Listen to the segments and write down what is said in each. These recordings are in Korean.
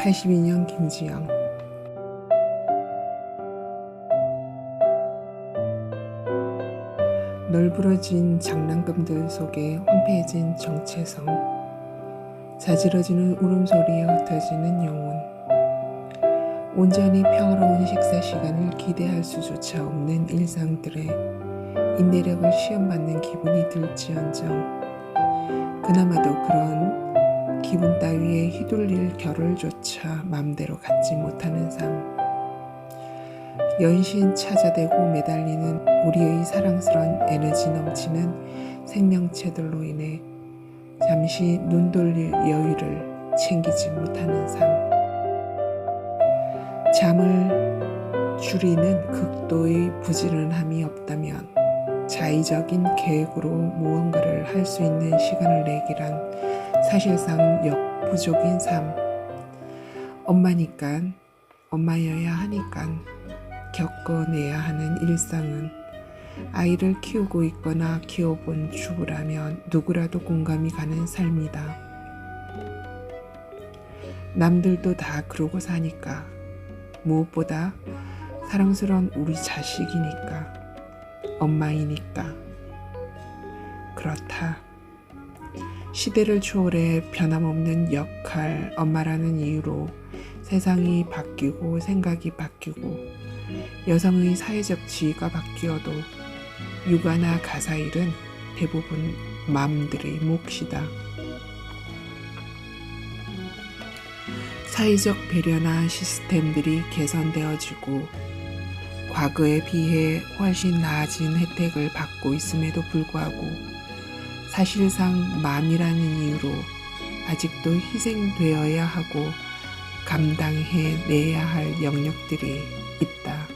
82년 김지영. 널브러진 장난감들 속에 황폐해진 정체성, 자지러지는 울음소리에 흩어지는 영혼, 온전히 평화로운 식사 시간을 기대할 수조차 없는 일상들에 인내력을 시험받는 기분이 들지언정 그나마도 그런 기분 따위에 휘둘릴 겨를조차 맘대로 갖지 못하는 삶, 연신 찾아대고 매달리는 우리의 사랑스런 에너지 넘치는 생명체들로 인해 잠시 눈 돌릴 여유를 챙기지 못하는 삶, 잠을 줄이는 극도의 부지런함이 없다면 자의적인 계획으로 무언가를 할 수 있는 시간을 내기란 사실상 역부족인 삶. 엄마니깐, 엄마여야 하니깐 겪어내야 하는 일상은 아이를 키우고 있거나 키워본 주부라면 누구라도 공감이 가는 삶이다. 남들도 다 그러고 사니까, 무엇보다 사랑스러운 우리 자식이니까, 엄마이니까. 그렇다. 시대를 초월해 변함없는 역할 엄마라는 이유로 세상이 바뀌고 생각이 바뀌고 여성의 사회적 지위가 바뀌어도 육아나 가사일은 대부분 맘들의 몫이다. 사회적 배려나 시스템들이 개선되어지고 과거에 비해 훨씬 나아진 혜택을 받고 있음에도 불구하고 사실상 맘이라는 이유로 아직도 희생되어야 하고 감당해내야 할 영역들이 있다.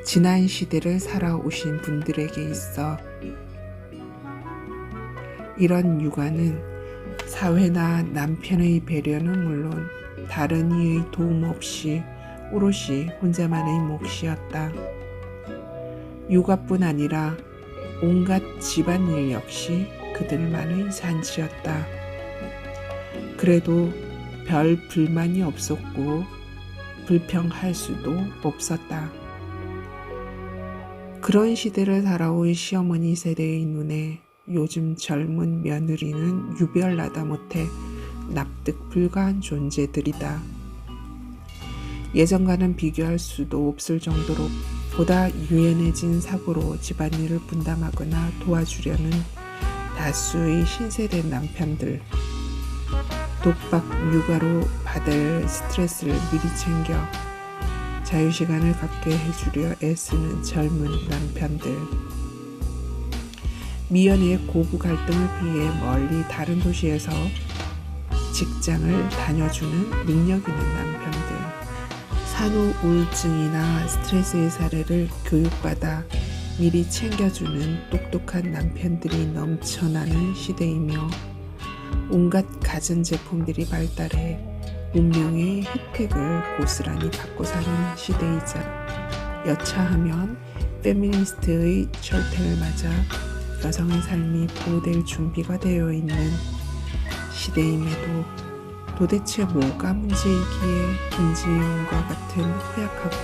지난 시대를 살아오신 분들에게 있어 이런 육아는 사회나 남편의 배려는 물론 다른 이의 도움 없이 오롯이 혼자만의 몫이었다. 육아뿐 아니라 온갖 집안일 역시 그들만의 잔치였다. 그래도 별 불만이 없었고 불평할 수도 없었다. 그런 시대를 살아온 시어머니 세대의 눈에 요즘 젊은 며느리는 유별나다 못해 납득 불가한 존재들이다. 예전과는 비교할 수도 없을 정도로 보다 유연해진 사고로 집안일을 분담하거나 도와주려는 다수의 신세대 남편들, 독박 육아로 받을 스트레스를 미리 챙겨 자유시간을 갖게 해주려 애쓰는 젊은 남편들, 미연의 고부 갈등을 피해 멀리 다른 도시에서 직장을 다녀주는 능력 있는 남편들, 산후 우울증이나 스트레스의 사례를 교육받아 미리 챙겨주는 똑똑한 남편들이 넘쳐나는 시대이며 온갖 가전제품들이 발달해 운명의 혜택을 고스란히 받고 사는 시대이자 여차하면 페미니스트의 철퇴를 맞아 여성의 삶이 보호될 준비가 되어 있는 시대임에도 도대체 뭐가 문제이기에 김지영과 같은 허약하고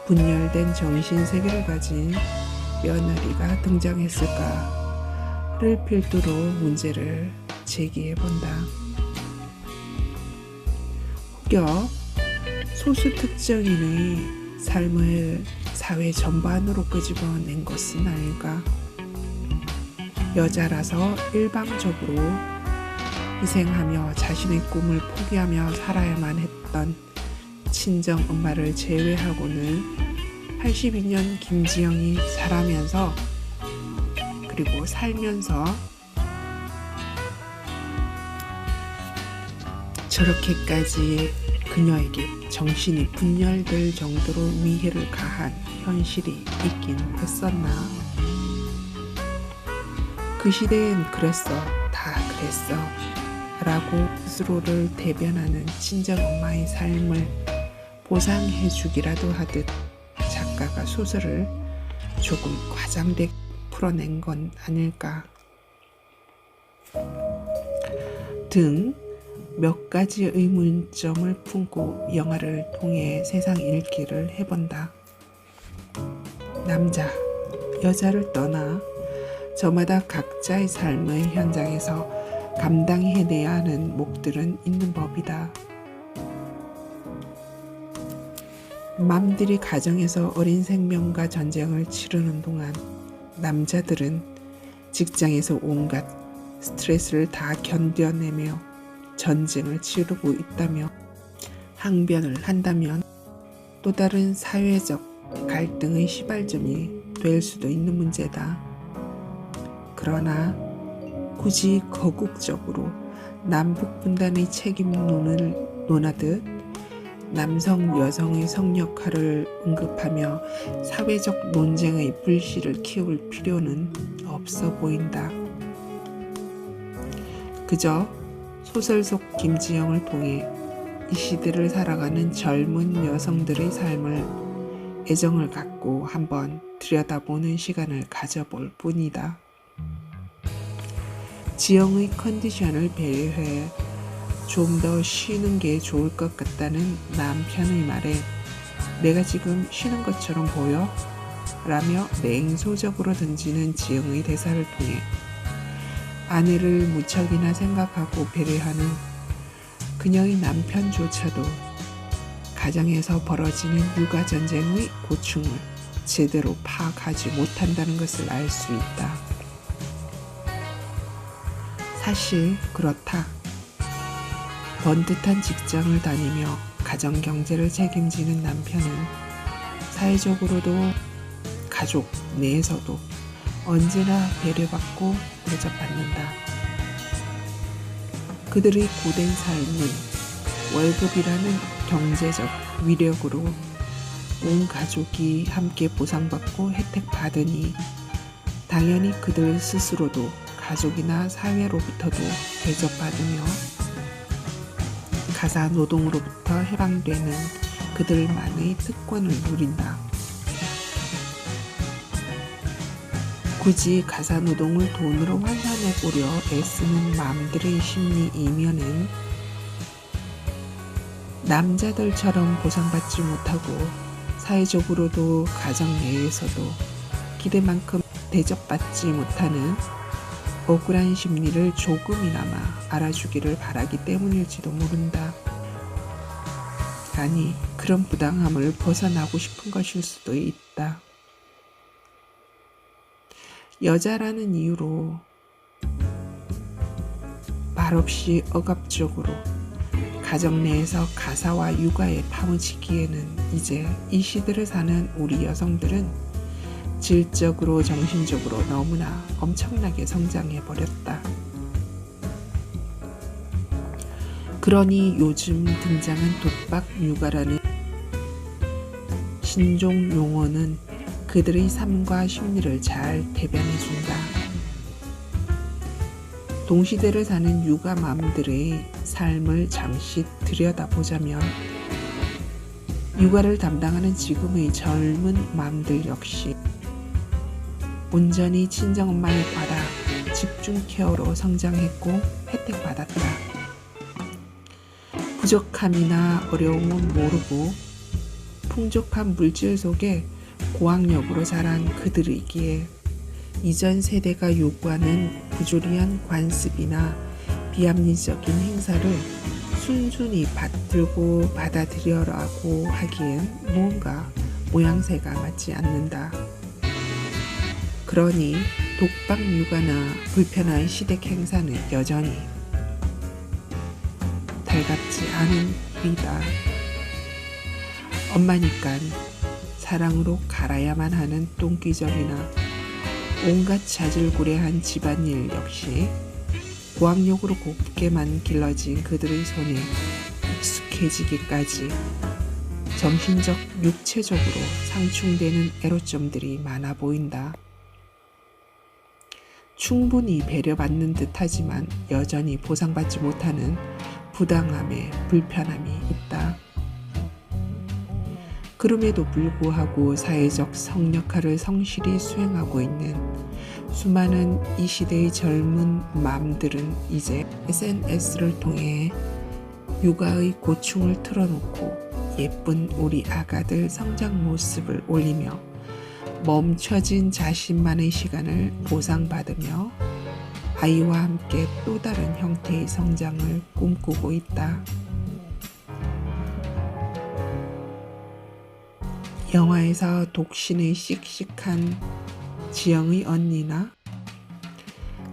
분열된 정신세계를 가진 며느리가 등장했을까를 필두로 문제를 제기해본다. 혹여 소수 특정인의 삶을 사회 전반으로 끄집어낸 것은 아닐까? 여자라서 일방적으로 희생하며 자신의 꿈을 포기하며 살아야만 했던 친정엄마를 제외하고는 82년 김지영이 자라면서 그리고 살면서 저렇게까지 그녀에게 정신이 분열될 정도로 위해를 가한 현실이 있긴 했었나? 그 시대엔 그랬어, 다 그랬어 라고 스스로를 대변하는 친정엄마의 삶을 보상해주기라도 하듯 작가가 소설을 조금 과장되게 풀어낸 건 아닐까 등 몇 가지 의문점을 품고 영화를 통해 세상 읽기를 해본다. 남자, 여자를 떠나 저마다 각자의 삶의 현장에서 감당히 해내야 하는 몫들은 있는 법이다. 맘들이 가정에서 어린 생명과 전쟁을 치르는 동안 남자들은 직장에서 온갖 스트레스를 다 견뎌내며 전쟁을 치르고 있다며 항변을 한다면 또 다른 사회적 갈등의 시발점이 될 수도 있는 문제다. 그러나 굳이 거국적으로 남북 분단의 책임론을 논하듯 남성, 여성의 성역할을 언급하며 사회적 논쟁의 불씨를 키울 필요는 없어 보인다. 그저 소설 속 김지영을 통해 이 시대를 살아가는 젊은 여성들의 삶을 애정을 갖고 한번 들여다보는 시간을 가져볼 뿐이다. 지영의 컨디션을 배려해 좀 더 쉬는 게 좋을 것 같다는 남편의 말에 내가 지금 쉬는 것처럼 보여? 라며 냉소적으로 던지는 지영의 대사를 통해 아내를 무척이나 생각하고 배려하는 그녀의 남편조차도 가정에서 벌어지는 육아전쟁의 고충을 제대로 파악하지 못한다는 것을 알 수 있다. 사실 그렇다. 번듯한 직장을 다니며 가정 경제를 책임지는 남편은 사회적으로도 가족 내에서도 언제나 배려받고 대접받는다. 그들의 고된 삶은 월급이라는 경제적 위력으로 온 가족이 함께 보상받고 혜택받으니 당연히 그들 스스로도 가족이나 사회로부터도 대접받으며 가사 노동으로부터 해방되는 그들만의 특권을 누린다. 굳이 가사 노동을 돈으로 환산해보려 애쓰는 마음들의 심리 이면은 남자들처럼 보상받지 못하고 사회적으로도 가정 내에서도 기대만큼 대접받지 못하는 억울한 심리를 조금이나마 알아주기를 바라기 때문일지도 모른다. 아니, 그런 부당함을 벗어나고 싶은 것일 수도 있다. 여자라는 이유로 말없이 억압적으로 가정 내에서 가사와 육아에 파묻히기에는 이제 이 시대를 사는 우리 여성들은 질적으로 정신적으로 너무나 엄청나게 성장해버렸다. 그러니 요즘 등장한 독박 육아라는 신종 용어는 그들의 삶과 심리를 잘 대변해준다. 동시대를 사는 육아맘들의 삶을 잠시 들여다보자면 육아를 담당하는 지금의 젊은 맘들 역시 온전히 친정엄마의 과다 집중 케어로 성장했고 혜택받았다. 부족함이나 어려움은 모르고 풍족한 물질 속에 고학력으로 자란 그들이기에 이전 세대가 요구하는 부조리한 관습이나 비합리적인 행사를 순순히 받들고 받아들여라고 하기엔 뭔가 모양새가 맞지 않는다. 그러니 독박 육아나 불편한 시댁 행사는 여전히 달갑지 않은 일이다. 엄마니깐 사랑으로 갈아야만 하는 똥기저귀나 온갖 자질구레한 집안일 역시 고학력으로 곱게만 길러진 그들의 손에 익숙해지기까지 정신적, 육체적으로 상충되는 애로점들이 많아 보인다. 충분히 배려받는 듯하지만 여전히 보상받지 못하는 부당함에 불편함이 있다. 그럼에도 불구하고 사회적 성역할을 성실히 수행하고 있는 수많은 이 시대의 젊은 맘들은 이제 SNS를 통해 육아의 고충을 틀어놓고 예쁜 우리 아가들 성장 모습을 올리며 멈춰진 자신만의 시간을 보상받으며 아이와 함께 또 다른 형태의 성장을 꿈꾸고 있다. 영화에서 독신의 씩씩한 지영의 언니나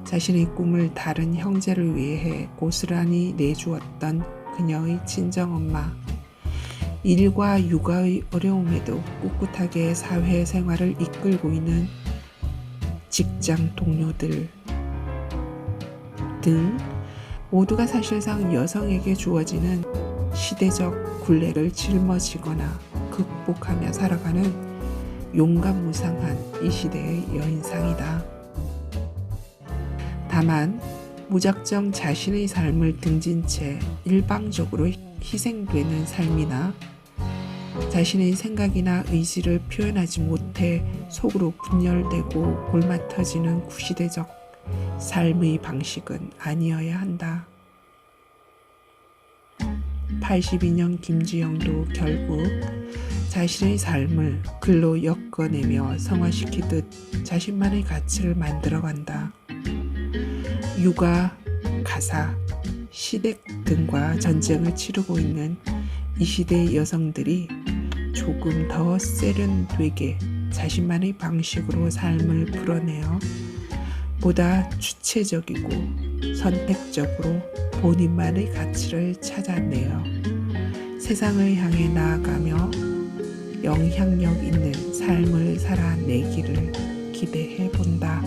자신의 꿈을 다른 형제를 위해 고스란히 내주었던 그녀의 친정엄마, 일과 육아의 어려움에도 꿋꿋하게 사회생활을 이끌고 있는 직장 동료들 등 모두가 사실상 여성에게 주어지는 시대적 굴레를 짊어지거나 극복하며 살아가는 용감무상한 이 시대의 여인상이다. 다만 무작정 자신의 삶을 등진 채 일방적으로 희생되는 삶이나 자신의 생각이나 의지를 표현하지 못해 속으로 분열되고 골마 터지는 구시대적 삶의 방식은 아니어야 한다. 82년 김주영도 결국 자신의 삶을 글로 엮어내며 성화시키듯 자신만의 가치를 만들어간다. 육아, 가사, 시댁 등과 전쟁을 치르고 있는 이 시대의 여성들이 조금 더 세련되게 자신만의 방식으로 삶을 풀어내어 보다 주체적이고 선택적으로 본인만의 가치를 찾아내어 세상을 향해 나아가며 영향력 있는 삶을 살아내기를 기대해 본다.